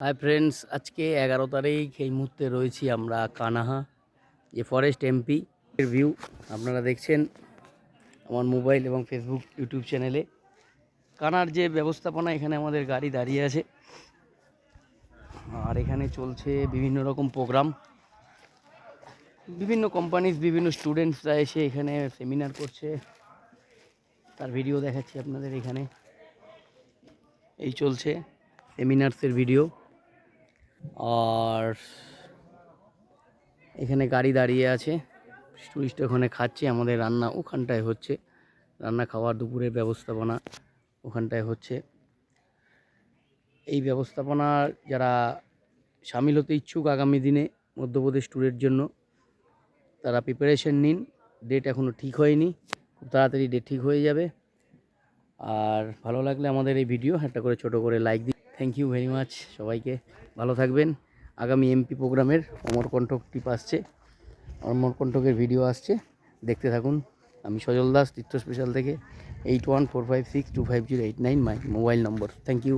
Hi friends, আজকে 11 তারিখ। এই মুহূর্তে রয়েছি আমরা কানাহা, যে ফরেস্ট এমপি এর ভিউ আপনারা দেখছেন আমার মোবাইল এবং ফেসবুক ইউটিউব চ্যানেলে। কানার যে ব্যবস্থাপনা, এখানে আমাদের গাড়ি দাঁড়িয়ে আছে আর এখানে চলছে বিভিন্ন রকম প্রোগ্রাম। বিভিন্ন কোম্পানিজ, বিভিন্ন স্টুডেন্টসরা এসে এখানে সেমিনার করছে, তার ভিডিও দেখাচ্ছি আপনাদের। এখানে এই চলছে সেমিনার্সের ভিডিও। আর এখানে গাড়ি দাঁড়িয়ে আছে, টুরিস্ট ওখানে খাচ্ছে। আমাদের রান্না ওখানটায় হচ্ছে, রান্না খাওয়ার দুপুরের ব্যবস্থাপনা ওখানটায় হচ্ছে। এই ব্যবস্থাপনা যারা সামিল হতে ইচ্ছুক আগামী দিনে মধ্যপ্রদেশ ট্যুরের জন্য, তারা প্রিপারেশন নিন। ডেট এখনও ঠিক হয়নি, খুব তাড়াতাড়ি ডেট ঠিক হয়ে যাবে। আর ভালো লাগলে আমাদের এই ভিডিও একটা করে ছোট করে লাইক দিন। থ্যাংক ইউ ভেরি মাচ সবাইকে, ভালো থাকবেন। আগামী এমপি প্রোগ্রামের অমরকণ্টক টিপ আসছে, অমরকণ্টকের ভিডিও আসছে, দেখতে থাকুন। আমি সজল দাস, তীর্থ স্পেশাল থেকে। 8145625089 my mobile number. Thank you.